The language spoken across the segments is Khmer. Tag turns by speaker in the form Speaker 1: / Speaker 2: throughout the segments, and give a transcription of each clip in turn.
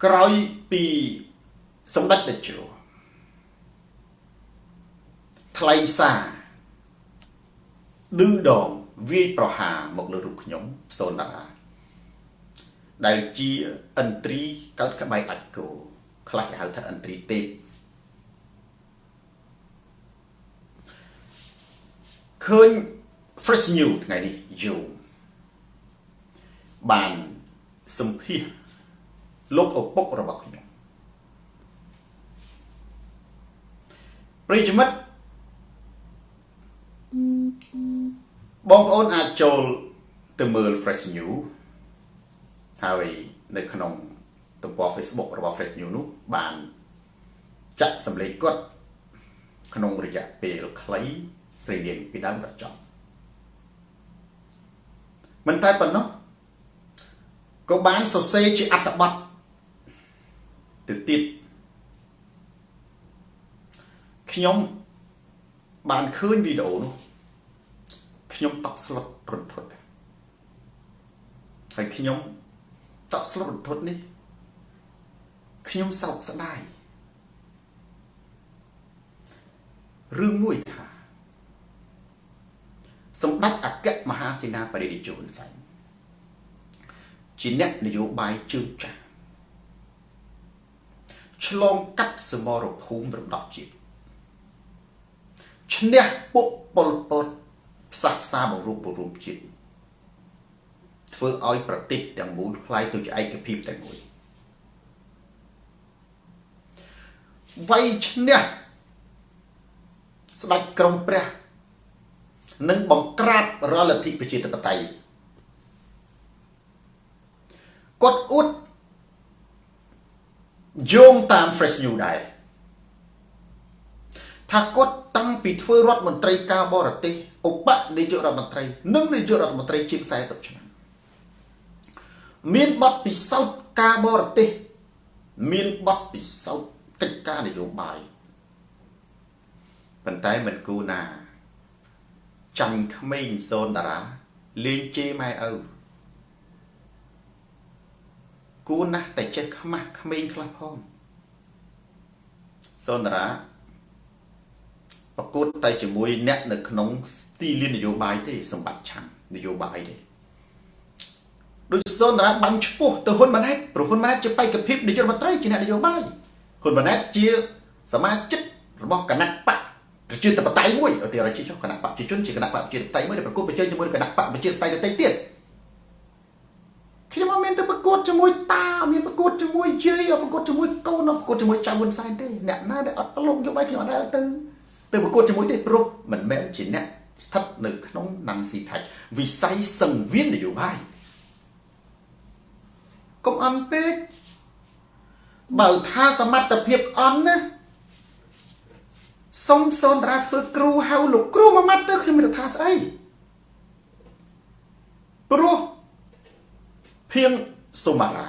Speaker 1: ក្រោយពីសម្ដេចតេជោថ្លែងសារឌឺដងវាយប្រហារមកលើរូបខ្ញុំសូនតារាដែលជាឥន្ទ្រីកើតក្បែកអាចគោខ្លះគេហៅថាឥន្ទ្រីទេពឃើញ Fresh News ថ្ងៃនេះយូបានសម្ភាសលោកឪពុករបស់ខ្ញុំប្រិយមិត្តបងប្អូនអាចចូលទៅមើល Fresh News ហើយនៅក្នុងទំព័រ Facebook របស់ Fresh News នោះបានចាក់សម្លេងគាត់ក្នុងរយៈពេលខ្លីស្រីនាងពីដើមដល់ចប់មិនតែប៉ុណ្ណោះក៏បានសរសេរជាអត្ថបទទៅទៀតខ្ញុំបានឃើញវីដេអូនោះខ្ញុំតក់ស្លុតរន្ធត់ហើយខ្ញុំតក់ស្លុតរន្ធត់នេះខ្ញុំសោកស្ដាយរឿងមួយថាសម្ដេចអគ្គមហាសេនាបតីតេជោហ៊ុនសែនជាអ្នកនយោបាយជើងចាស់ឆ្លងកាត់សមរភូមិរំដោះជាតិឈ្នះពួកប៉ុលពតផ្សះផ្សាបង្រួបបង្រួមជាតិធ្វើឲ្យប្រទេសទាំងមូលคล้ายទៅជាឯកភាពតែមួយវាយឈ្នះស្ដេចក្រុងព្រះនិងបង្ក្រាបរាល់លទ្ធិប្រជាធិបតេយ្យគាត់អួតយោងតាម Fresh News ដែរថាគាត់តាំងពីធ្វើរដ្ឋមន្ត្រីការបរទេសឧបនាយករដ្ឋមន្ត្រីនិងនាយករដ្ឋមន្ត្រីជាង40ឆ្នាំមានបទពិសោធន៍ការបរទេសមានបទពិសោធន៍កិច្ចការនយោបាយប៉ុន្តែមិនគូណាចាញ់ក្មេងសូនតារាលេងជេរម៉ែឪគួរណាស់តែចេះខ្មាស់ក្មេងខ្លះផងសូនតារាប្រកួតតែជាមួយអ្នកនៅក្នុងទីលាននយោបាយទេសម្បត្តិឆាំនយោបាយទេដូចសូនតារាបាញ់ឈ្មោះទៅហ៊ុនម៉ាណែតព្រោះហ៊ុនម៉ាណែតជាបេក្ខភាពនាយករដ្ឋមន្ត្រីជាអ្នកនយោបាយហ៊ុនម៉ាណែតជាសមាជិករបស់គណៈបកប្រជាធិបតេយ្យមួយឧទាហរណ៍ជាគណៈបកប្រជាជនជាគណៈបកប្រជាធិបតេយ្យមួយដែលប្រកួតប្រជែងជាមួយគណៈបកប្រជាធិបតេយ្យដទៃទៀតខ្ញុំអត់មានទៅប្រកួតជាមួយតាអត់មានប្រកួតជាមួយយាយអត់ប្រកួតជាមួយកូនអត់ប្រកួតជាមួយចៅហ៊ុនសែនទេអ្នកណាដែលអត់លងយកបាយខ្ញុំអត់ដែលទៅប្រកួតជាមួយទេព្រោះមិនមែនជាអ្នកស្ថិតនៅក្នុងណាំងស៊ីថាច់វិស័យសង្វៀននយោបាយកុំអន់ពេកបើថាសមត្ថភាពអន់ណាសុំសូនតារាធ្វើគ្រូហៅលោកគ្រូមួយម៉ាត់ទៅខ្ញុំមិនថាស្អីព្រោះភៀងសុមារា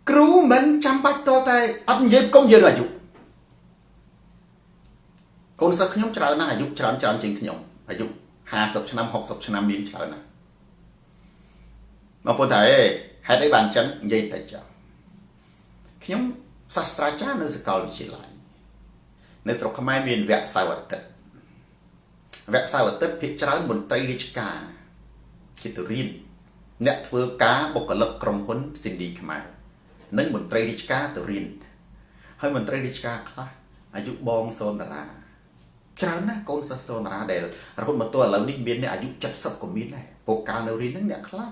Speaker 1: គ្រូមិនចាំបាច់តតែអត់និយាយកុំយើងអាយុកូនសិស្សខ្ញុំច្រើនណាស់អាយុច្រើនជាងខ្ញុំអាយុ50ឆ្នាំ60ឆ្នាំមានច្រើនណាស់មកប៉ុន្តែហេតុអីបានអញ្ចឹងនិយាយតែចោលខ្ញុំសាស្ត្រាចារ្យនៅសាកលវិទ្យាល័យនៅស្រុកខ្មែរមានវគ្គសៅរ៍អាទិត្យវគ្គសៅរ៍អាទិត្យភាគច្រើនមន្ត្រីរាជការជាទៅរៀនអ្នកធ្វើការបុគ្គលិកក្រុមហ៊ុនស៊ីឌីខ្មែរនិងមន្ត្រីរាជការទៅរៀនហើយមន្ត្រីរាជការខ្លះអាយុបងសូនតារាច្រើនណាស់កូនសិស្សសូនតារាដែលរហូតមកទល់ឥឡូវនេះមានអ្នកអាយុ70ក៏មានដែរពួកកាលនៅរៀនហ្នឹងអ្នកខ្លះ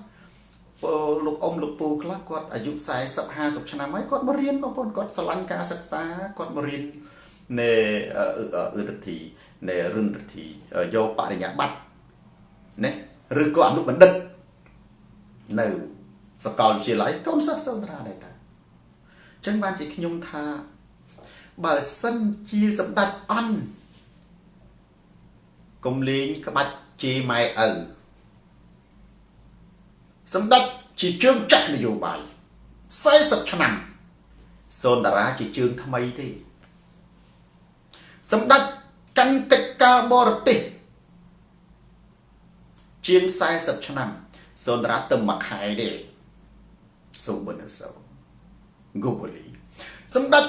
Speaker 1: លោកអ៊ំលោកពូខ្លះគាត់អាយុ40 50ឆ្នាំហើយគាត់មករៀនបងប្អូនគាត់ស្រឡាញ់ការសិក្សាគាត់មករៀននៃរដ្ឋធីនៃរឿងរដ្ឋធីយកបរិញ្ញាបត្រណាឬក៏អនុបណ្ឌិតនៅសាកលវិទ្យាល័យកូនសិស្សសូនតារាដែរតាអញ្ចឹងបានជាខ្ញុំថាបើសិនជាសម្ដេចអន់កុំលេងក្បាច់ជេរម៉ែឪសម្ដេចជាជើងចាស់នយោបាយ40ឆ្នាំសូនតារាជាជើងថ្មីទេសម្ដេចកាន់កិច្ចការបរទេសជាង40ឆ្នាំសូនតារាទៅមួយខែទេសូមបនសូន Google សម្ដេច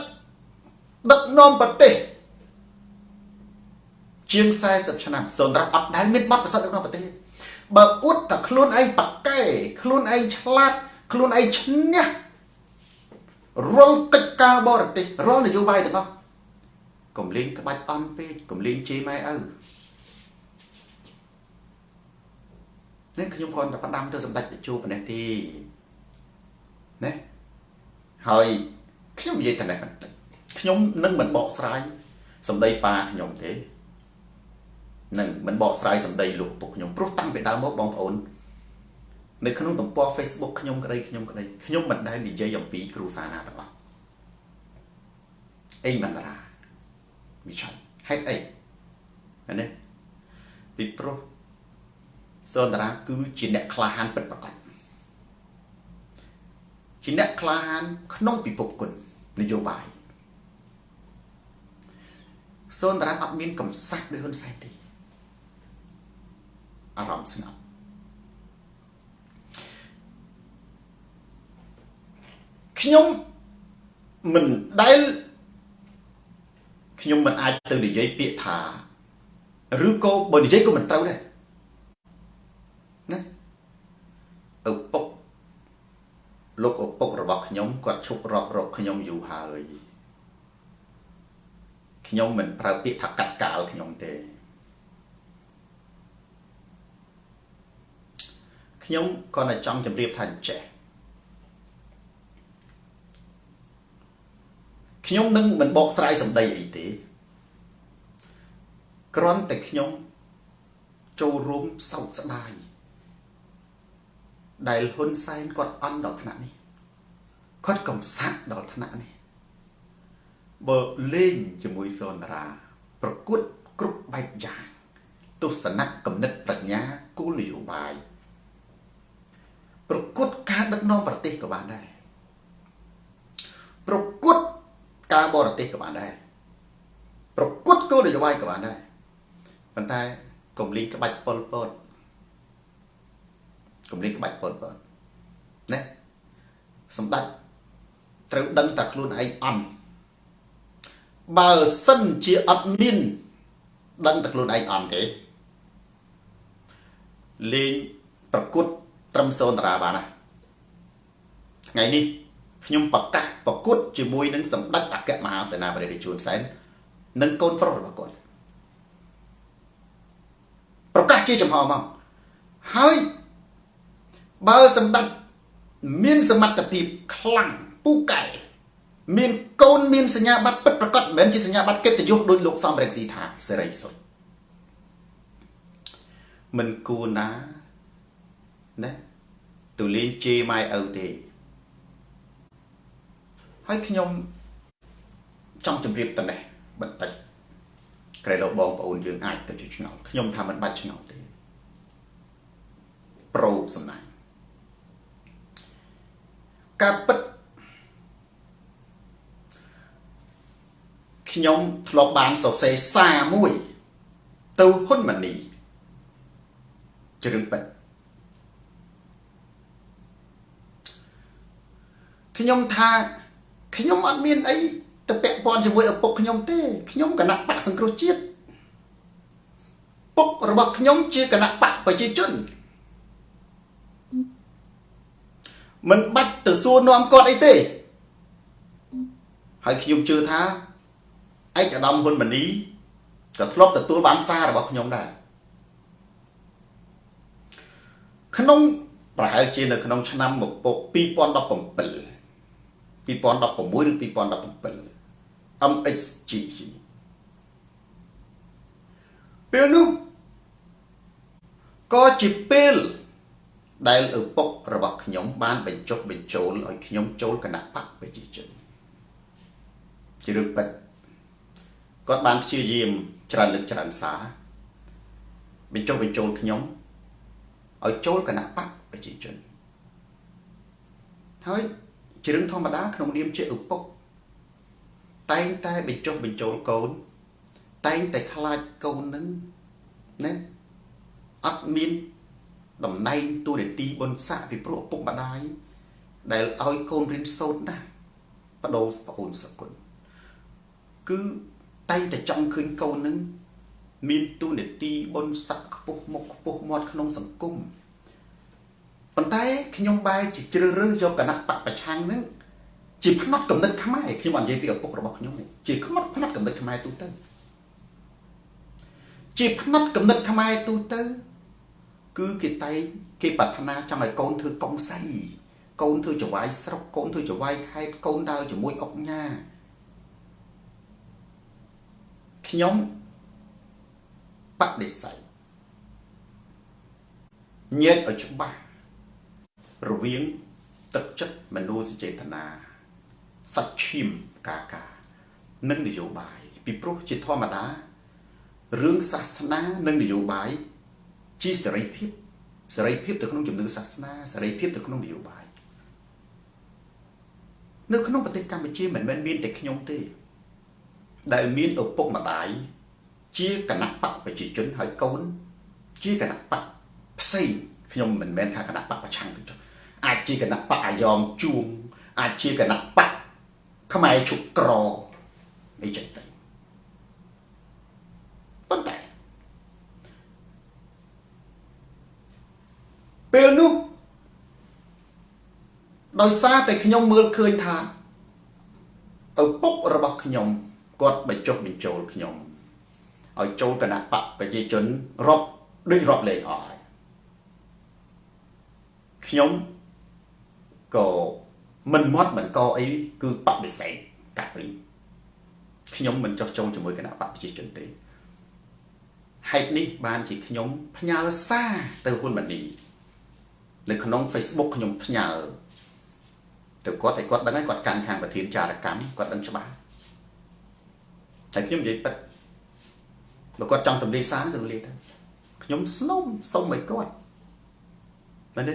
Speaker 1: ដឹកនាំប្រទេសជាង40ឆ្នាំសូនរ៉ាអត់ដែលមានបទពិសោធន៍ដឹកនាំប្រទេសបើអួតតែខ្លួនឯងប៉ាកែខ្លួនឯងឆ្លាតខ្លួនឯងឈ្នះរាល់កិច្ចការបរទេសរាល់នយោបាយទាំងអស់កុំលេងក្បាច់អន់ពេកកុំលេងជេរម៉ែឪនេះខ្ញុំគ្រាន់តែផ្ដាំទៅសម្ដេចតេជោប៉ុណ្ណេះទេណាហើយខ្ញុំនិយាយតែនេះបន្តិចខ្ញុំនឹងមិនបកស្រាយសម្ដីប៉ាខ្ញុំទេនឹងមិនបកស្រាយសម្ដីលោកពុកខ្ញុំព្រោះតាំងពីដើមមកបងប្អូននៅក្នុងទំព័រ Facebook ខ្ញុំក្តីខ្ញុំមិនដែលនិយាយអំពីគ្រូសាណាទាំងអស់អេបណ្ដាវិឆ័យហេតុអីណាពីព្រោះសូនតារាគឺជាអ្នកក្លាហានពិតប្រាកដជាអ្នកក្លាហានក្នុងពិភពគុណនយោបាយសូនតារាអត់មានកំសត់ដោយហ៊ុនសែនទេអារម្មណ៍ស្ងប់ខ្ញុំមិនអាចទៅនិយាយពាក្យថាឬក៏បើនិយាយក៏មិនត្រូវដែរណាឪពុកលោកឪពុករបស់ខ្ញុំគាត់ឈប់រាប់រកខ្ញុំយូរហើយខ្ញុំមិនប្រើពាក្យថាកាត់កាលខ្ញុំទេខ្ញុំក៏តែចង់ជម្រាបថាអញ្ចេះខ្ញុំនឹងមិនបកស្រាយសម្ដីអីទេគ្រាន់តែខ្ញុំចូលរួមសោកស្ដាយដែលហ៊ុនសែនគាត់អន់ដល់ថ្នាក់នេះគាត់កំសាក់ដល់ថ្នាក់នេះបើលេងជាមួយសូនតារាប្រកួតគ្រប់បែបយ៉ាងទស្សនៈគំនិតប្រាជ្ញាគោលនយោបាយប្រកួតការដឹកនាំប្រទេសក៏បានដែរប្រកួតការបរទេសក៏បានដែរប្រកួតគោលនយោបាយក៏បានដែរប៉ុន្តែកុំលេងក្បាច់ប៉ុលពតណាសម្ដេចត្រូវដឹងតែខ្លួនឯងអន់បើសិនជាអត់មានដឹងតែខ្លួនឯងអន់ទេលេងប្រកួតត្រឹមសូនតារាបានណាថ្ងៃនេះខ្ញុំប្រកាសប្រកួតជាមួយនឹងសម្ដេចអគ្គមហាសេនាបតីជួនសែននិងកូនប្រុសរបស់គាត់ប្រកាសជាចំហមកហើយបើសម្ដេចមានសមត្ថភាពខ្លាំងពូកែមានកូនមានសញ្ញាបត្រពិតប្រាកដមិនមែនជាសញ្ញាបត្រកិត្តិយសដោយលោកសំរងស៊ីថាសេរីសុទ្ធមិនគួរណាទៅលេងជេរម៉ែឪទេហើយខ្ញុំចង់ជម្រាបតែនេះបន្តិចក្រែលោកបងប្អូនយើងអាចទៅជាឆ្ងល់ខ្ញុំថាមិនបាច់ឆ្ងល់ទេប្រូសំណាញ់ការពិតខ្ញុំធ្លាប់បានសរសេរសារមួយទៅហ៊ុនម៉ាណីជារឿងពិតខ្ញុំថាខ្ញុំអត់មានអីទៅពាក់ព័ន្ធជាមួយឪពុកខ្ញុំទេខ្ញុំគណៈបកសង្គ្រោះជាតិពុករបស់ខ្ញុំជាគណៈបកប្រជាជនមិនបាច់ទៅសួរនាំគាត់អីទេហើយខ្ញុំជឿថាឯកឧត្តមហ៊ុនម៉ាណីក៏ធ្លាប់ទទួលបានសាររបស់ខ្ញុំដែរក្នុងប្រហែលជានៅក្នុងឆ្នាំ2017 ឬ2017 MXG ពេលនោះក៏ជាពេលដែលឪពុករបស់ខ្ញុំបានបញ្ចុះបញ្ចូលឲ្យខ្ញុំចូលគណៈបកប្រជាជនជារឿងពិតគាត់បានព្យាយាមច្រើនលើកច្រើនសារបញ្ចុះបញ្ចូលខ្ញុំឲ្យចូលគណៈបកប្រជាជនហើយជារឿងធម្មតាក្នុងនាមជាឪពុកតែងតែបញ្ចុះបញ្ចូលកូនតែងតែខ្លាចកូននឹងណាអត់មានតំណែងតួនាទីបុណ្យស័ក្តិពីព្រោះឪពុកម្ដាយដែលឲ្យកូនរៀនសូត្រណា បដូរប្អូនសគុណគឺតែតែចង់ឃើញកូននឹងមានទូនាទីបុណ្យស័ក្តិខ្ពស់មុខខ្ពស់មាត់ក្នុងសង្គមប៉ុន្តែខ្ញុំបែរជាជ្រើសរើសយកគណៈបកប្រឆាំងនឹងជាផ្នែកកំណត់ខ្មែរខ្ញុំអត់និយាយពីឪពុករបស់ខ្ញុំទេជាផ្នែកកំណត់ខ្មែរទូទៅជាផ្នែកកំណត់ខ្មែរទូទៅគឺគេប្រាថ្នាចង់ឲ្យកូនធ្វើកុំសៃកូនធ្វើចវាយស្រុកកូនធ្វើចវាយខេត្តកូនដើរជាមួយអុកញ៉ាខ្ញុំបដិសេធញែកឲ្យច្បាស់រវាងទឹកចិត្តមនោសញ្ចេតនាសច្ឈាមកានិងនយោបាយពីព្រោះជាធម្មតារឿងសាសនានិងនយោបាយជាសេរីភាពទៅក្នុងជំនឿសាសនាសេរីភាពទៅក្នុងនយោបាយនៅក្នុងប្រទេសកម្ពុជាមិនមែនមានតែខ្ញុំទេដែលមានឪពុកម្ដាយជាគណៈបកប្រជាជនហើយកូនជាគណៈបកផ្សេងខ្ញុំមិនមែនថាគណៈបកប្រឆាំងទេអាចជាគណៈបកអាយ៉ងជួងអាចជាគណៈបកខ្មែរឈុកក្រអីចឹងទៅប៉ុន្តែពេលនោះដោយសារតែខ្ញុំមើលឃើញថាឪពុករបស់ខ្ញុំគាត់បញ្ចុះបញ្ចូលខ្ញុំឲ្យចូលគណៈបកប្រជាជនរាប់លេខអស់ហើយខ្ញុំក៏មិនមាត់មិនកអីគឺបដិសេធកាត់ព្រីខ្ញុំមិនចោះចូលជាមួយគណៈបកប្រជាជនទេហេតុនេះបានជាខ្ញុំផ្ញើសារទៅហ៊ុនម៉ាណីនៅក្នុង Facebook ខ្ញុំផ្ញើទៅគាត់ឲ្យគាត់ដឹងហើយគាត់កាន់ខាងប្រធានចារកម្មគាត់ដឹងច្បាស់តែខ្ញុំនិយាយពិតបើគាត់ចង់ទម្លាយសារទៅទម្លាយទៅខ្ញុំសុំឲ្យគាត់មែនទេ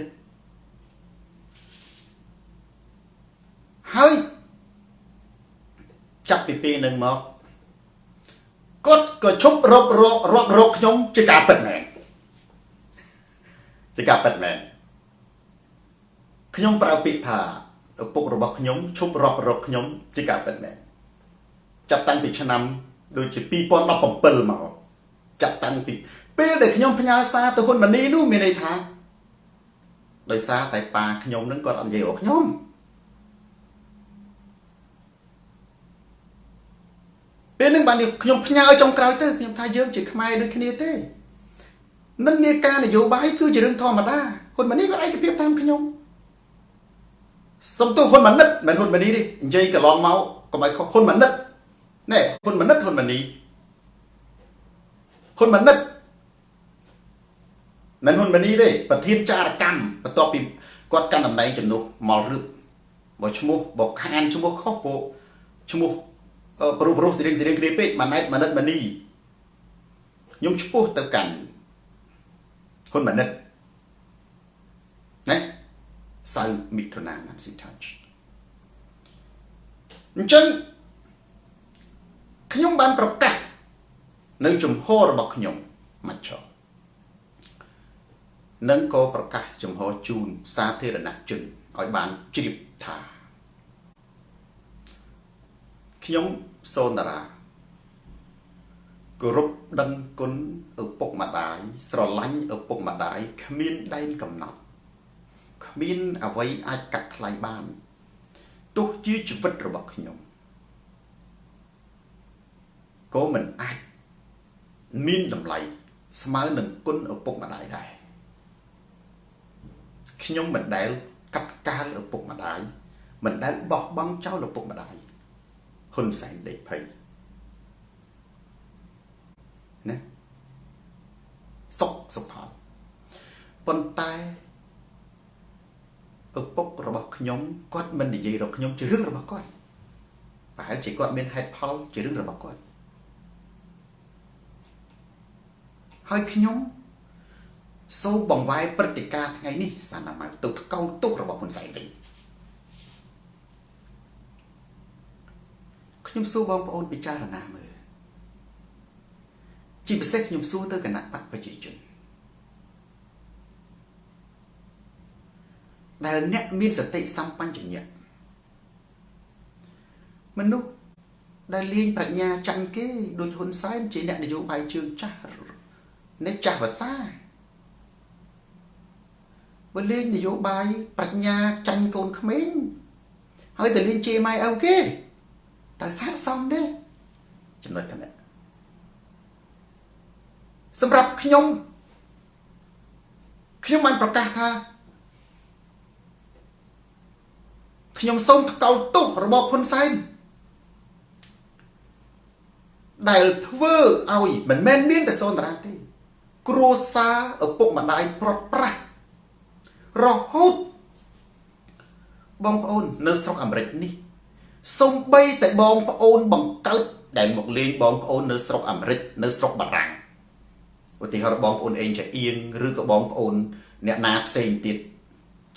Speaker 1: ហើយចាប់ពីពេលនឹងមកគាត់ក៏ឈប់រាប់រកខ្ញុំជាការពិតមែនខ្ញុំប្រើពាក្យថាឪពុករបស់ខ្ញុំឈប់រាប់រកខ្ញុំជាការពិតមែនចាប់តាំងពីឆ្នាំដូចជា2017មកចាប់តាំងពីពេលដែលខ្ញុំផ្ញើសារទៅហ៊ុនម៉ាណីនោះមានន័យថាដោយសារតែប៉ាខ្ញុំនឹងគាត់អត់និយាយរកខ្ញុំពេលហ្នឹងបានខ្ញុំផ្ញើចុងក្រោយទៅខ្ញុំថាយើងជាខ្មែរដូចគ្នាទេនឹងនាការនយោបាយគឺជារឿងធម្មតាហ៊ុនម៉ាណីគាត់ឯកភាពតាមខ្ញុំសំទោសហ៊ុនម៉ាណិតមិនហ៊ុនម៉ាណីទេនិយាយកន្លងមកកុំឲ្យខុសហ៊ុនម៉ាណិតណែហ៊ុនម៉ាណិតហ៊ុនម៉ាណីហ៊ុនម៉ាណិតមិនហ៊ុនម៉ាណីទេប្រធានចារកម្មបន្ទាប់ពីគាត់កាន់តំណែងជំនួសមករឹបបើឈ្មោះបើខានឈ្មោះខុសពោឈ្មោះប្រុសសេរីគ្នាពេកម៉ាណិតម៉ានីខ្ញុំឈ្មោះទៅកាន់ហ៊ុនម៉ាណិតណាសៅមិថុនាណាស៊ីថាអញ្ចឹងខ្ញុំបានប្រកាសនៅជំហររបស់ខ្ញុំមកចោលនិងក៏ប្រកាសជំហរជូនសាធារណជនឲ្យបានជ្រាបថាខ្ញុំសូនតារាគោរពដឹងគុណឪពុកម្ដាយស្រឡាញ់ឪពុកម្ដាយគ្មានដែនកំណត់គ្មានអ្វីអាចកាត់ថ្លៃបានទោះជាជីវិតរបស់ខ្ញុំក៏មិនអាចមានតម្លៃស្មើនឹងគុណឪពុកម្ដាយដែរខ្ញុំមិនដែលកាត់កាលឪពុកម្ដាយមិនដែលបោះបង់ចោលឪពុកម្ដាយហ៊ុនសែនដេកភ័យណាសុផលប៉ុន្តែឪពុករបស់ខ្ញុំគាត់មិននិយាយរកខ្ញុំជារឿងរបស់គាត់ប្រហែលជាគាត់មានហេតុផលជារឿងរបស់គាត់ហើយខ្ញុំសូមបង្វែរព្រឹត្តិការណ៍ថ្ងៃនេះសាណាមកទៅកោតទុករបស់ហ៊ុនសែនវិញខ្ញុំសួរបងប្អូនពិចារណាមើលជាពិសេសខ្ញុំសួរទៅគណៈបកប្រជាជនដែលអ្នកមានសតិសម្បញ្ញៈ មនុស្សដែលលេងប្រាជ្ញាចាញ់គេដូចហ៊ុនសែនជាអ្នកនយោបាយជើងចាស់នេះចាស់ភាសាបើលេងនយោបាយប្រាជ្ញាចាញ់កូនក្មេងហើយទៅលេងជេរម៉ែឪគេតើស័ក្តិសមទេចំណុចទាំងនេះសម្រាប់ខ្ញុំបានប្រកាសថាខ្ញុំសូមថ្កោលទោសរបបហ៊ុនសែនដែលធ្វើឲ្យមិនមែនមានតែសូនតារាទេគ្រួសារឪពុកម្ដាយព្រាត់ប្រាសរហូតបងប្អូននៅស្រុកអាមេរិកនេះសំបីតែបងប្អូនបង្កើតដែលមកលេងបងប្អូននៅស្រុកអាមេរិកនៅស្រុកបារាំងឧទាហរណ៍បងប្អូនអេងចាអៀងឬក៏បងប្អូនអ្នកណាផ្សេងទៀត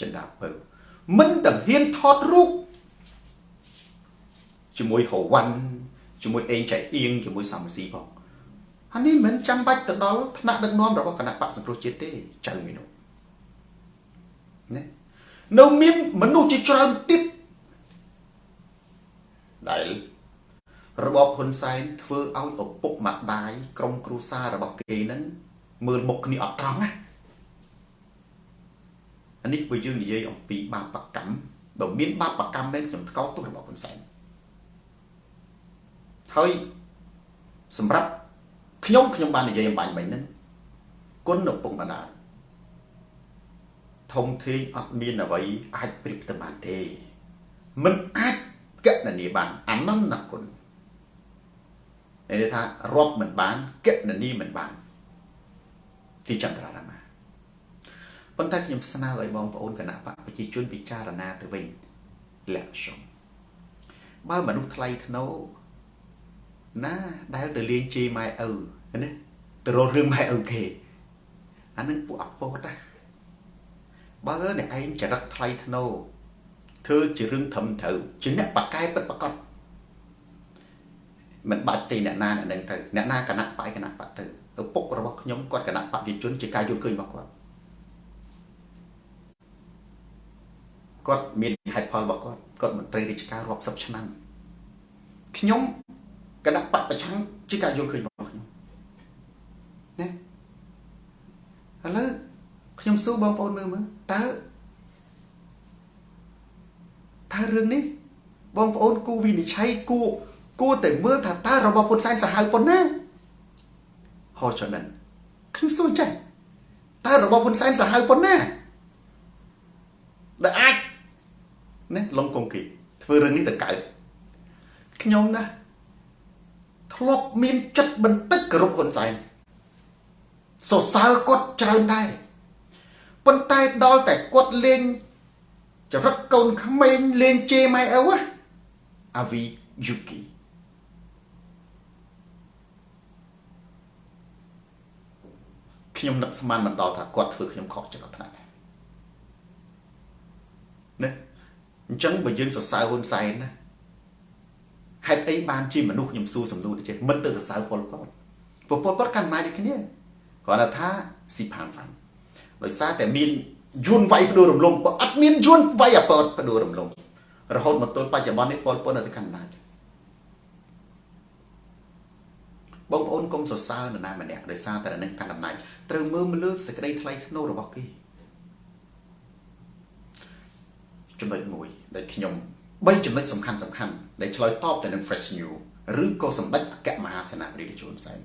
Speaker 1: ចិនដាពៅមិនទាំងហ៊ានថតរូបជាមួយហូវ៉ាន់ជាមួយអេងចាអៀងជាមួយសំស៊ីផងអានេះមិនចាំបាច់ទៅដល់ថ្នាក់ដឹកនាំរបស់គណៈបកសង្គ្រោះជាតិទេចៅមីនុណានៅមានមនុស្សជាច្រើនទៀតដែលរបបហ៊ុនសែនធ្វើឲ្យឪពុកម្ដាយក្រុមគ្រួសាររបស់គេហ្នឹងមើលមុខគ្នាអត់ត្រង់ណាអានេះបើយើងនិយាយអំពីបាបកម្មបើមានបាបកម្មមែនខ្ញុំថ្កោលទោសរបស់ហ៊ុនសែនហើយសម្រាប់ខ្ញុំបាននិយាយអំបញ្ញមិញហ្នឹងគុណឪពុកម្ដាយធំធេងអត់មានអ្វីអាចប្រៀបទៅបានទេមិនអាចកណនាបានអានន្តគុណនិយាយថារាប់មិនបានកណនាមិនបានទីចន្ទរារាមាប៉ុន្តែខ្ញុំស្នើឲ្យបងប្អូនគណៈបកប្រជាជនពិចារណាទៅវិញលាក់ខ្ញុំបើមនុស្សថ្លៃថ្នូរណាដែលទៅលេងជេរម៉ែឪណាទៅរករឿងម៉ែឪគេអានឹងពួកអពតណាបើអ្នកឯងចរិតថ្លៃថ្នូរធ្វើជារឿងធំត្រូវជាអ្នកបកកែពិតប្រកបមិនបាច់ទេអ្នកណានឹងទៅអ្នកណាគណៈបកគណៈបកទៅឪពុករបស់ខ្ញុំគាត់គណៈបកប្រជាជនជាការយល់ឃើញរបស់គាត់មានហេតុផលរបស់គាត់មន្ត្រីរាជការរាប់សិបឆ្នាំខ្ញុំគណៈបកប្រឆាំងជាការយល់ឃើញរបស់ខ្ញុំណាឥឡូវខ្ញុំសួរបងប្អូនមើលតើរឿងនេះបងប្អូនគូវិនិច្ឆ័យគួរតែមើលថាតើរបបហ៊ុនសែនសាហាវប៉ុណ្ណាហោចដិនខ្ញុំសួរចេះតើរបបហ៊ុនសែនសាហាវប៉ុណ្ណាដែលអាចណាលងកងគីធ្វើរឿងនេះទៅកើតខ្ញុំណាធ្លាប់មានចិត្តបន្តិចគោរពហ៊ុនសែនសរសើរគាត់ច្រើនដែរប៉ុន្តែដល់តែគាត់លេងចរិតកូនក្មេងលេងជេរម៉ែឪអាវីយូគីខ្ញុំនឹកស្មានមិនដល់ថាគាត់ធ្វើខ្ញុំខកចិត្តដល់ថ្នាក់ណាអញ្ចឹងបើយើងសរសើរហ៊ុនសែនណាហេតុអីបានជាមនុស្សខ្ញុំសួរសំណួរទៅចេះមិនទៅសរសើរប៉ុលពតកាន់ម៉ែដូចគ្នាគាត់ថាស៊ីផានហ្វាន់ដោយសារតែមានយួនវាយផ្ដួលរំលំបើអត់មានយួនវាយអពតផ្ដួលរំលំរហូតមកទល់បច្ចុប្បន្ននេះប៉ុលពតនៅកាន់អំណាចបងប្អូនកុំសរសើរនរណាម្នាក់ដោយសារតែនឹងកាន់អំណាចត្រូវមើលលើសេចក្តីថ្លៃថ្នូររបស់គេចំណុចមួយដែលខ្ញុំ3ចំណុចសំខាន់ដែលឆ្លើយតបទៅនឹង Fresh News ឬក៏សម្ដេចអគ្គមហាសេនាបតីជួនសែន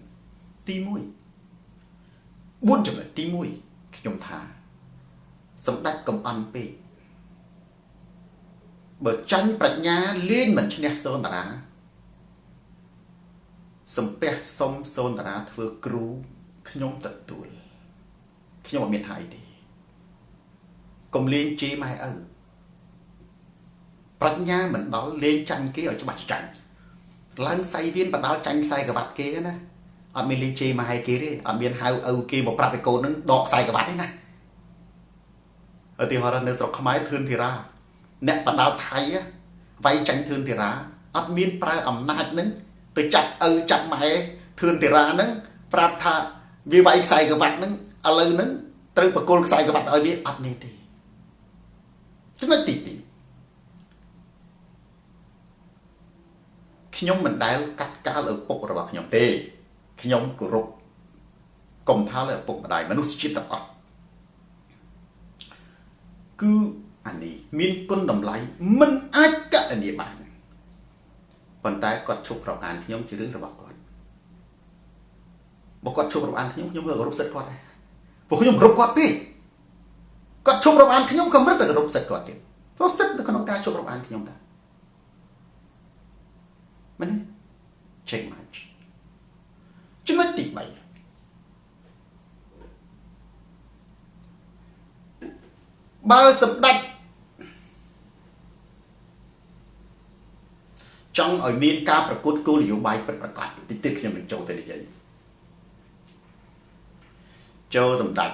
Speaker 1: ទី1 4ចំណុចទី1ខ្ញុំថាសម្ដេចកំអន់ពេកបើចាញ់ប្រាជ្ញាលេងមិនឈ្នះសូនតារាសំពះសុំសូនតារាធ្វើគ្រូខ្ញុំទទួលខ្ញុំអត់មានថាអីទេកុំលេងជេរម៉ែឪប្រាជ្ញាមិនដល់លេងចាញ់គេឲ្យច្បាស់ចាញ់ឡើងសៃវៀនបដាល់ចាញ់ខ្សែក្រវ៉ាត់គេណាអត់មានលេងជេរម៉ែគេទេអត់មានហៅឪគេមកប្រាប់ឲ្យកូននឹងដកខ្សែក្រវ៉ាត់ទេណាឧទាហរណ៍នៅស្រុកខ្មែរធឿនធីរ៉ាអ្នកបដាល់ថៃវាយចាញ់ធឿនធីរ៉ាអត់មានប្រើអំណាចនឹងទៅចាប់ឪចាប់ម៉ែធឿនធីរ៉ានឹងប្រាប់ថាវាវាយខ្សែក្រវ៉ាត់នឹងឥឡូវនឹងត្រូវបកគលខ្សែក្រវ៉ាត់ឲ្យវាអត់មានទេចំណុចទី2 ខ្ញុំមិនដែលកាត់កាលឪពុករបស់ខ្ញុំទេខ្ញុំគោរពកុំថាលើឪពុកម្ដាយមនុស្សជាតិទាំងអស់គឺអានេះមានគុណតម្លៃមិនអាចកណនាបានប៉ុន្តែគាត់ឈប់រាប់អានខ្ញុំជារឿងរបស់គាត់បើគាត់ឈប់រាប់អានខ្ញុំក៏គោរពសិទ្ធិគាត់ដែរព្រោះខ្ញុំគោរពគាត់ពេកគាត់ឈប់រាប់អានខ្ញុំកម្រិតតែគោរពសិទ្ធិគាត់ទៀតព្រោះសិទ្ធិនៅក្នុងការឈប់រាប់អានខ្ញុំតាមែនទេ check match ចំណុចទី3បើសម្ដេចចង់ឲ្យមានការប្រកួតគោលនយោបាយពិតប្រាកដតិចទៀតខ្ញុំនឹងចូលទៅនិយាយចូលសម្ដេច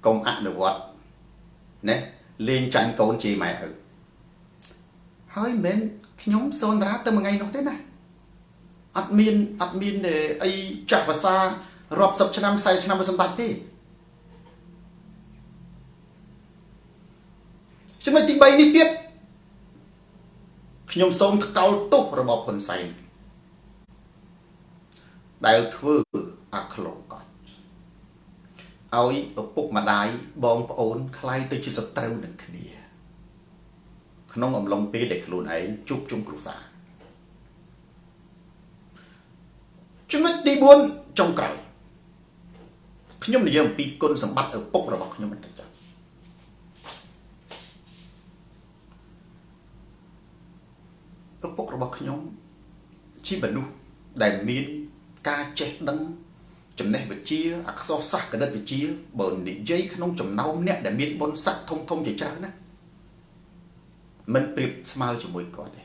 Speaker 1: កុំអនុវត្តណាលេងចាញ់កូនជេរម៉ែឪហើយមិនមែនខ្ញុំសូនតារាទៅមួយថ្ងៃនោះទេណាអត់មានអីចាក់ភាសារាប់សិបឆ្នាំ40ឆ្នាំមិនសម្បត្តិទេចំណុចទី3នេះទៀតខ្ញុំសូមថ្កោលទោសរបបហ៊ុនសែនដែលធ្វើអាក្លោកគាត់ឲ្យឪពុកម្ដាយបងប្អូនคล้ายទៅជាសត្រូវនឹងគ្នាក្នុងអំឡុងពេលដែលខ្លួនឯងជួបជុំគ្រួសារចំណុចទី4ចុងក្រោយខ្ញុំនិយាយអំពីគុណសម្បត្តិឪពុករបស់ខ្ញុំបន្តិចចុះឪពុករបស់ខ្ញុំជាមនុស្សដែលមានការចេះដឹងចំណេះវិជ្ជាអក្សរសាស្ត្រគណិតវិទ្យាបើនិយាយក្នុងចំណោមអ្នកដែលមានបុណ្យស័ក្តិធំជាច្រើនណាមិនប្រៀបស្មើជាមួយគាត់ទេ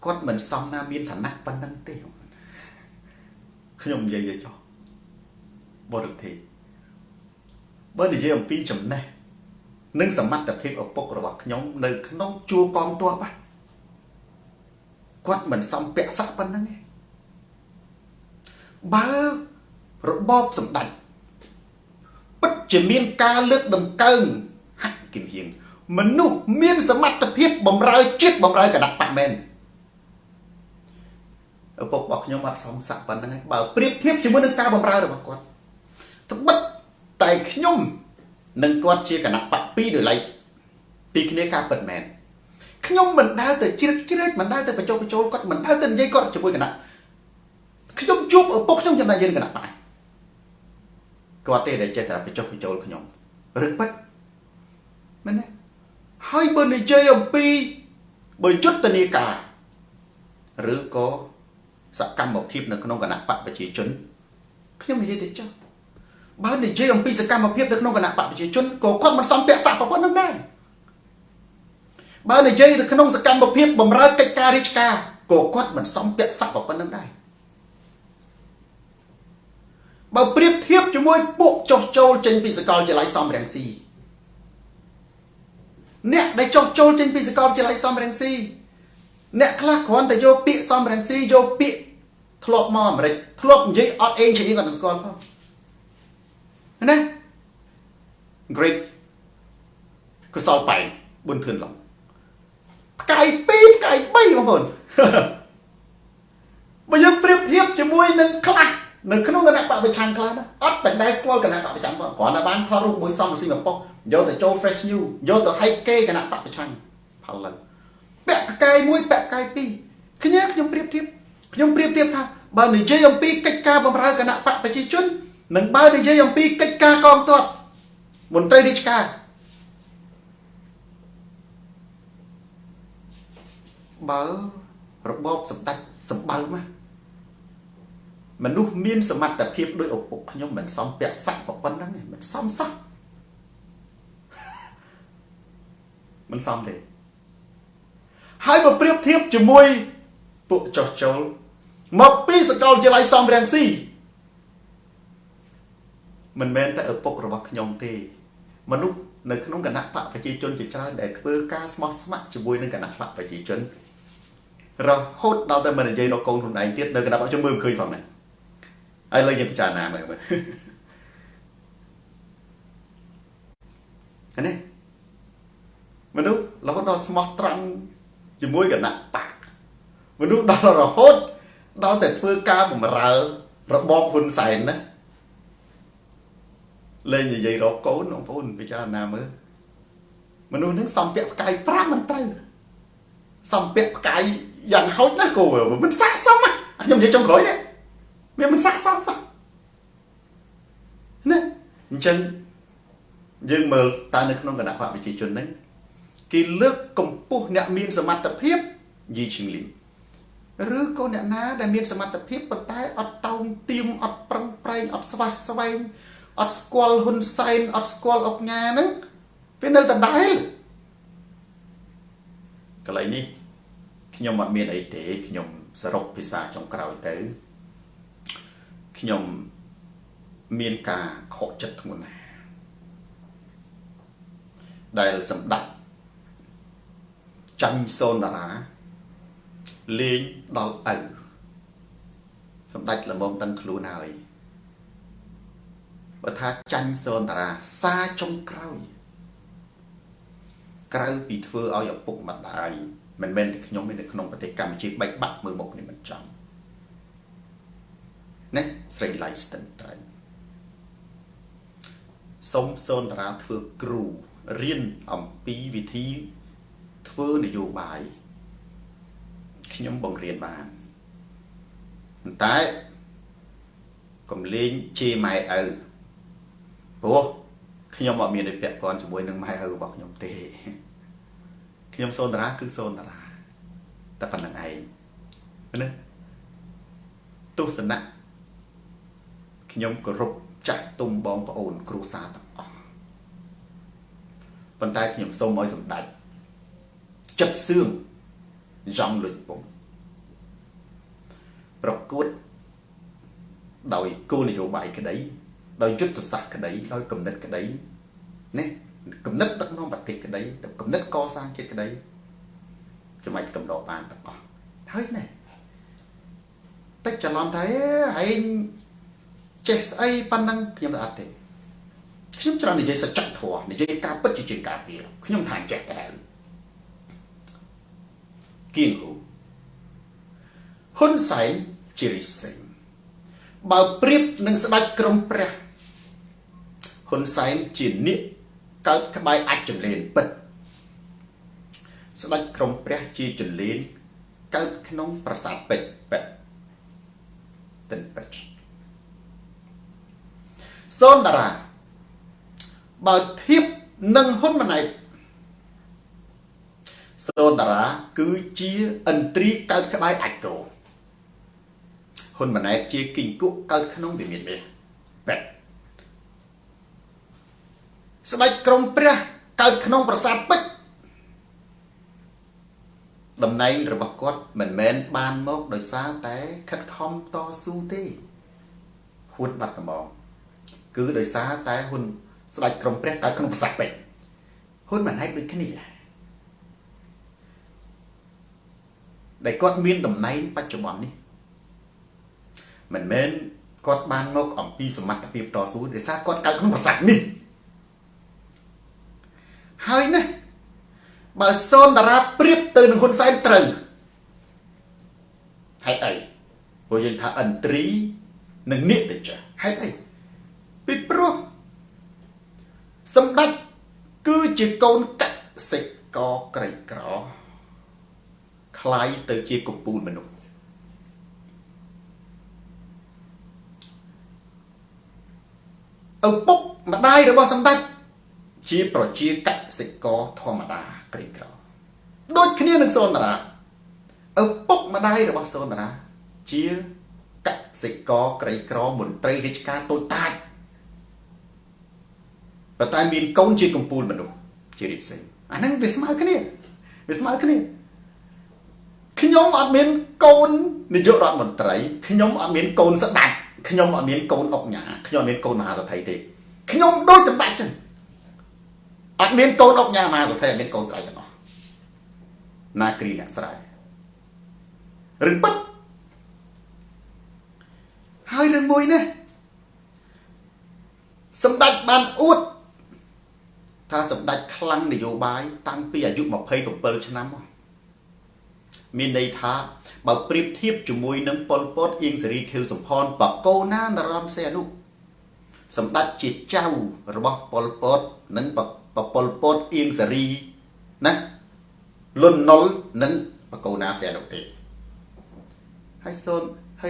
Speaker 1: គាត់មិនសមណាមានឋានៈប៉ុណ្ណឹងទេខ្ញុំនិយាយទៅចុះបរិទ្ធិបើនិយាយអំពីចំណេះនិងសមត្ថភាពឪពុករបស់ខ្ញុំនៅក្នុងជួរកងទ័ពគាត់មិនសមពាក់ស័ក្តិប៉ុណ្ណឹងទេបើរបបសម្ដេចពិតជាមានការលើកដំកើងហាក់គំហៀងមនុស្សមានសមត្ថភាពបំរើជាតិបំរើគណៈបកមែនឪពុករបស់ខ្ញុំអត់សមស័ក្តិប៉ុណ្ណឹងឯងបើប្រៀបធៀបជាមួយនឹងការបំរើរបស់គាត់ត្បិតតែខ្ញុំនិងគាត់ជាគណៈបកពីរដោយឡែកពីគ្នាការពិតមែនខ្ញុំមិនដែលទៅជ្រៀតជ្រែកមិនដែលទៅបញ្ចុះបញ្ចូលគាត់មិនដែលទៅនិយាយគាត់ជាមួយគណៈខ្ញុំជួបឪពុកខ្ញុំចំណែកយើងគណៈបកគាត់ទេដែលចេះតែបញ្ចុះបញ្ចូលខ្ញុំរឹកពិតមែនទេហើយបើនិយាយអំពីបើយុទ្ធនាការឬក៏សកម្មភាពនៅក្នុងគណៈបកប្រជាជនខ្ញុំនិយាយទៅចុះបើនិយាយអំពីសកម្មភាពនៅក្នុងគណៈបកប្រជាជនក៏គាត់មិនសមពាក់ស័ក្តិប៉ុណ្ណឹងដែរបើនិយាយនៅក្នុងសកម្មភាពបម្រើកិច្ចការរាជការក៏គាត់មិនសមពាក់ស័ក្តិប៉ុណ្ណឹងដែរបើប្រៀបធៀបជាមួយពួកចុះចូលចេញពីសាកលវិទ្យាល័យសំរងស៊ីអ្នកដែលចុះចូលចេញពីសាកលវិទ្យាល័យសំរងស៊ីអ្នកខ្លះគ្រាន់តែយកពាក្យសំរងស៊ីយកពាក្យធ្លាប់មកអាមេរិកធ្លាប់និយាយអត់អេងជាងគាត់មិនស្គាល់ផងណា Great កសលបែងប៊ុនធឿនឡងផ្កាយ2ផ្កាយ3បងប្អូនបើយើងប្រៀបធៀបជាមួយនឹងខ្លះនៅក្នុងគណៈបកប្រឆាំងខ្លះណាអត់តែដែលស្គាល់គណៈបកប្រឆាំងផងគ្រាន់តែបានថតរូបមួយសំរងស៊ីមកប៉ុស្តិ៍យកទៅចូល Fresh News យកទៅហែកគេគណៈបកប្រឆាំងផលឡើងពាក់ផ្កាយ1ពាក់ផ្កាយ2ខ្ញុំប្រៀបធៀបថាបើនិយាយអំពីកិច្ចការបម្រើគណៈបកប្រជាជននិងបើនិយាយអំពីកិច្ចការកងទ័ពមន្ត្រីរាជការបើរបបសម្ដេចសម្បើមមនុស្សមានសមត្ថភាពដោយឪពុកខ្ញុំមិនសមពាក់ស័ក្តិប៉ុណ្ណឹងទេមិនសមសោះមិនសមទេហើយបើប្រៀបធៀបជាមួយពួកចុះចូលមកពីសាកលវិទ្យាល័យសំរងស៊ីមិនមែនតែឪពុករបស់ខ្ញុំទេមនុស្សនៅក្នុងគណៈបកប្រជាជនជាច្រើនដែលធ្វើការស្មោះស្ម័គ្រជាមួយនឹងគណៈបកប្រជាជនរហូតដល់តែមិននិយាយដល់កូនខ្លួនឯងទៀតនៅគណៈបកខ្ញុំមើលមិនឃើញផងណាហើយលើយើងពិចារណាមើលនេះមនុស្សរហូតដល់ស្មោះត្រង់ ជាមួយគណៈបកមនុស្សដល់រហូតដល់តែធ្វើការបម្រើរបបហ៊ុនសែនណាលេងនិយាយរកកូនបងប្អូនពិចារណាមើលមនុស្សនឹងសំពាក់ផ្កាយ5មិនត្រូវសំពាក់ផ្កាយយ៉ាងហោចណាស់គូមិនស័ក្តិសមខ្ញុំនិយាយចុងក្រោយនេះវាមិនស័ក្តិសមសោះណាអញ្ចឹងយើងមើលតើនៅក្នុងគណៈបកប្រជាជនហ្នឹងគេលើកកម្ពស់អ្នកមានសមត្ថភាពយីឈីងលីមឬក៏អ្នកណាដែលមានសមត្ថភាពប៉ុន្តែអត់តោងទៀមអត់ប្រឹងប្រែងអត់ស្វះស្វែងអត់ស្គាល់ហ៊ុនសែនអត់ស្គាល់អុកញ៉ាហ្នឹងវានៅដដែលកន្លែងនេះខ្ញុំអត់មានអីទេខ្ញុំសរុបភាសាចុងក្រោយទៅខ្ញុំមានការខកចិត្តធ្ងន់ណាស់ដែលសម្ដេចចាញ់សូនតារាលេងដល់ឪសម្ដេចល្មមដឹងខ្លួនហើយបើថាចាញ់សូនតារាសារចុងក្រោយក្រៅពីធ្វើឲ្យឪពុកម្ដាយមិនមែនតែខ្ញុំទេនៅក្នុងប្រទេសកម្ពុជាបែកបាក់មើលមុខនេះមិនចង់ណាស្រីឡៃស្ទឹងត្រែងសុំសូនតារាធ្វើគ្រូរៀនអំពីវិធីធ្វើនយោបាយខ្ញុំបង្រៀនបានប៉ុន្តែកុំលេងជេរម៉ែឪព្រោះខ្ញុំអត់មានទេពាក់ព័ន្ធជាមួយនឹងម៉ែឪរបស់ខ្ញុំទេខ្ញុំសូនតារាគឺសូនតារាតែប៉ុណ្្នឹងឯងណាទស្សនៈខ្ញុំគោរពចាស់ទុំបងប្អូនគ្រួសារទាំងអស់ប៉ុន្តែខ្ញុំសូមឲ្យសម្ដេចចិត្តសឿងយ៉ងលុចពងប្រកួតដោយគោលនយោបាយក្តីដោយយុទ្ធសាស្ត្រក្តីដោយគំនិតក្តីណាគំនិតដឹកនាំប្រទេសក្តីគំនិតកសាងជាតិក្តីចំណុចកំដរបានទាំងអស់ហើយណាតែច្រឡំថាហែងចេះស្អីប៉ុណ្ណឹងខ្ញុំអត់ទេខ្ញុំច្រើននិយាយសច្ចធម៌និយាយការពិតជាការពីខ្ញុំថាចេះតែគៀងហ៊ុនសែនជារិស័យបើប្រៀបនឹងស្ដេចក្រមព្រះហ៊ុនសែនជានាគកើតក្បែរអាចចម្លែនពិតស្ដេចក្រមព្រះជាចម្លែនកើតក្នុងប្រាសាទពេជ្រពេជ្រទិនពេជ្រសូនតារាបើធៀបនឹងហ៊ុនម៉ាណែតសូនតារាគឺជាឥន្ទ្រីកើតក្បែរអាចកោហ៊ុនម៉ាណែតជាគីងគក់កើតក្នុងវិមានមាសពេទ្យស្ដេចក្រមព្រះកើតក្នុងប្រាសាទពេជ្រតំណែងរបស់គាត់មិនមែនបានមកដោយសារតែខិតខំតស៊ូទេហួតបាត់ដំបងគឺដោយសារតែហ៊ុនស្ដេចក្រមព្រះកើតក្នុងប្រាសាទពេជ្រហ៊ុនម៉ាណែតដូចគ្នាដែលគាត់មានតំណែងបច្ចុប្បន្ននេះមិនមែនគាត់បានមកអំពីសមត្ថភាពតស៊ូដោយសារគាត់កើតក្នុងប្រាសាទនេះហើយណាបើសូនតារាប្រៀបទៅនឹងហ៊ុនសែនត្រូវហេតុអីព្រោះយើងថាឥន្ទ្រីនិងនាគទៅចាហេតុអីពីព្រោះសម្ដេចគឺជាកូនកសិករក្រីក្រคล้ายទៅជាកំពូលមនុស្សឪពុកម្ដាយរបស់សម្ដេចជាប្រជាកសិករធម្មតាក្រីក្រដូចគ្នានឹងសូនតារាឪពុកម្ដាយរបស់សូនតារាជាកសិករក្រីក្រមន្ត្រីរាជការតូចតាចប៉ុន្តែមានកូនជាកំពូលមនុស្សជារិទ្ធិអាហ្នឹងវាស្មើគ្នាខ្ញុំអត់មានកូននាយករដ្ឋមន្ត្រីខ្ញុំអត់មានកូនស្ដេចខ្ញុំអត់មានកូនអុកញ៉ាខ្ញុំអត់មានកូនមហាសេដ្ឋីទេខ្ញុំដូចសម្ដេចចឹងអត់មានកូនអុកញ៉ាមហាសេដ្ឋីអត់មានកូនស្ដេចទាំងអស់ណាគ្រីអ្នកស្រែឬពិតហើយរឿងមួយនេះសម្ដេចបានអួតថាសម្ដេចខ្លាំងនយោបាយតាំងពីអាយុ27ឆ្នាំមក មានន័យថាបើប្រៀបធៀបជាមួយនឹងប៉ុលពតអៀងសេរីខៀវសំផនបកូណានរ៉មសេអនុសម្ដេចជាចៅរបស់ប៉ុលពតនិងប៉ុលពតអៀងសេរីណាលន់ណុលនិងបកូណាសេអនុទេហើយ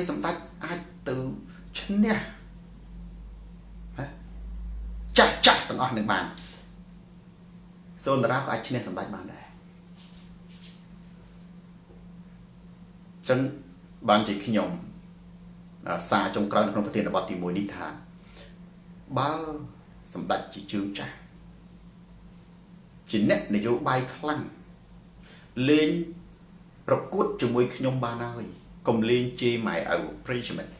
Speaker 1: សម្ដេចអាចទៅឈ្នះចាស់ទាំងអស់នឹងបានសូនតារាក៏អាចឈ្នះសម្ដេចបានដែរចឹងបានជាខ្ញុំសារចុងក្រោយក្នុងប្រធានបទទី1នេះថាបើសម្ដេចជាជើងចាស់ជាអ្នកនយោបាយខ្លាំងលេងប្រកួតជាមួយខ្ញុំបានហើយកុំលេងជេរម៉ែឪប្រិយមិត្ត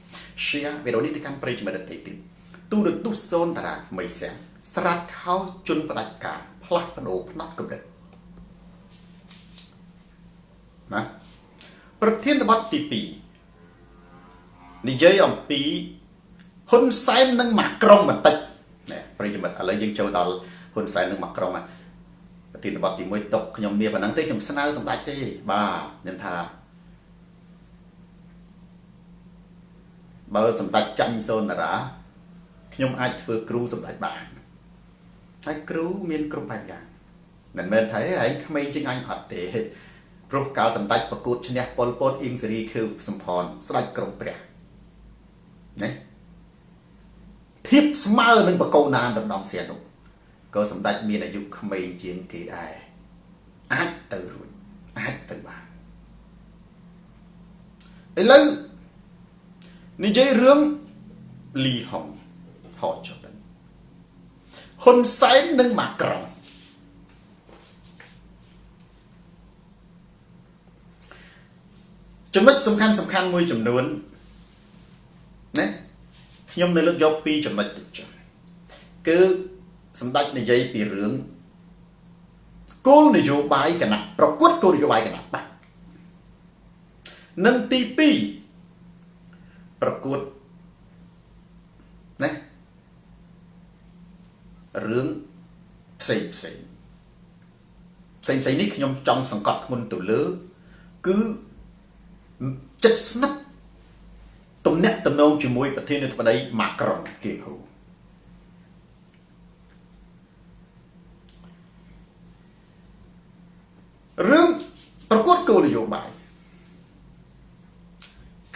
Speaker 1: share វីដេអូនេះទៅកាន់ប្រិយមិត្តដទៃទៀតទូរទស្សន៍សូនតារាមីសាំងស្រាត់ខោជន់ផ្ដាច់ការផ្លាស់ប្ដូរផ្នត់កំណត់ណាប្រធានបទទី2និយាយអំពីហ៊ុនសែននិងម៉ាក្រុងបន្តិចណាប្រិយមិត្តឥឡូវយើងចូលដល់ហ៊ុនសែននិងម៉ាក្រុងប្រធានបទទី1ຕົកខ្ញុំមានប៉ុណ្ណឹងទេខ្ញុំស្នើសម្ដេចទេបាទខ្ញុំថាបើសម្ដេចចាញ់សូនតារាខ្ញុំអាចធ្វើគ្រូសម្ដេចបានហើយគ្រូមានគ្រប់បែបយ៉ាងមិនមែនថាឯងក្មេងជាងអញអត់ទេព្រោះកាលសម្ដេចប្រកួតឈ្នះប៉ុលពតអៀងសេរីខៀវសំផនស្ដេចក្រុងព្រះណាធៀបស្មើនឹងបកូណានតំណងសៀននោះក៏សម្ដេចមានអាយុក្មេងជាងគេដែរអាចទៅរួចអាចទៅបានឥឡូវនិយាយរឿងលីហុងហោចុះដល់ហ៊ុនសែននិងម៉ាក្រុងចំណុចសំខាន់មួយចំនួនណាខ្ញុំនៅលើកយកពីចំណុចតិចចុះគឺសម្ដេចនិយាយពីរឿងគោលនយោបាយគណៈប្រកួតគោលនយោបាយគណៈបកនិងទី2ប្រកួតណារឿងផ្សេងនេះខ្ញុំចង់សង្កត់ធ្ងន់ទៅលើគឺចិត្តស្និទ្ធទំនាក់ទំនងជាមួយប្រធានាធិបតីម៉ាក្រុងគេហូរឿងប្រកួតគោលនយោបាយ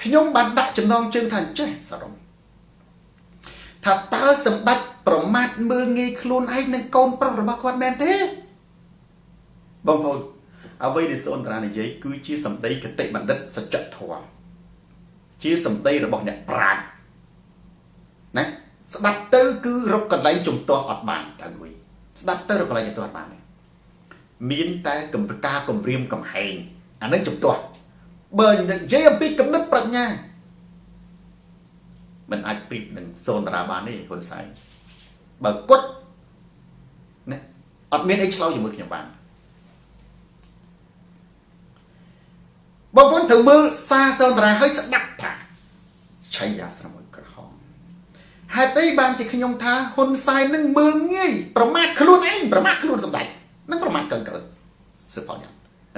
Speaker 1: ខ្ញុំបានដាក់ចំណងជើងថាចេះសរំថាតើសម្ដេចប្រមាថមើលងាយខ្លួនឯងនឹងកូនប្រុសរបស់គាត់មែនទេបងប្អូនអ្វីដែលសូនតារានិយាយគឺជាសម្ដីគតិបណ្ឌិតសច្ចធម៌ជាសម្ដីរបស់អ្នកប្រាជ្ញណាស្ដាប់ទៅគឺរកកន្លែងជំទាស់អត់បានតាំងវិញស្ដាប់ទៅរកកន្លែងជំទាស់អត់បានមានតែការគម្រាមកំហែងអានឹងជំទាស់បើនិយាយអំពីគំនិតប្រាជ្ញាមិនអាចប្រៀបនឹងសូនតារាបានទេហ៊ុនសែនបើគាត់ណាអត់មានអីឆ្លោយជាមួយខ្ញុំបានបងប្អូនត្រូវមើលសារសូនតារាឲ្យស្ដាប់ថាឆៃយ៉ាស្រមុយក្រហមហេតុអីបានជាខ្ញុំថាហ៊ុនសែននឹងមើងងាយប្រមាថខ្លួនឯងប្រមាថខ្លួនសម្ដេចនឹងប្រមាថកើនសើផលយ៉ាង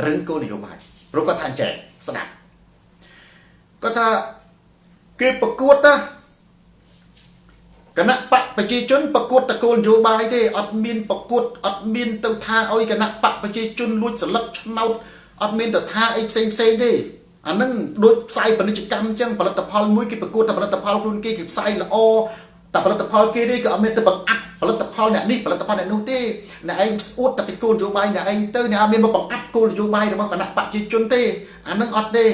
Speaker 1: រឿងគោលនយោបាយព្រោះគាត់ថាចែកស្ដាប់គាត់ថាគេប្រកួតណាគណៈបកប្រជាជនប្រកួតតគោលនយោបាយទេអត់មានប្រកួតអត់មានទៅថាឲ្យគណៈបកប្រជាជនលួចសន្លឹកឆ្នោតអត់មានទៅថាអីផ្សេងទេអានឹងដូចផ្សាយពាណិជ្ជកម្មអញ្ចឹងផលិតផលមួយគេប្រកួតតែផលិតផលខ្លួនគេផ្សាយល្អតែផលិតផលគេទេក៏អត់មានទៅបង្អាប់ផលិតផលអ្នកនេះផលិតផលអ្នកនោះទេអ្នកឯងស្អួតតែពីគោលនយោបាយអ្នកឯងទៅអ្នកអត់មានមកបង្អាប់គោលនយោបាយរបស់គណៈបកប្រជាជនទេអានឹងអត់ទេ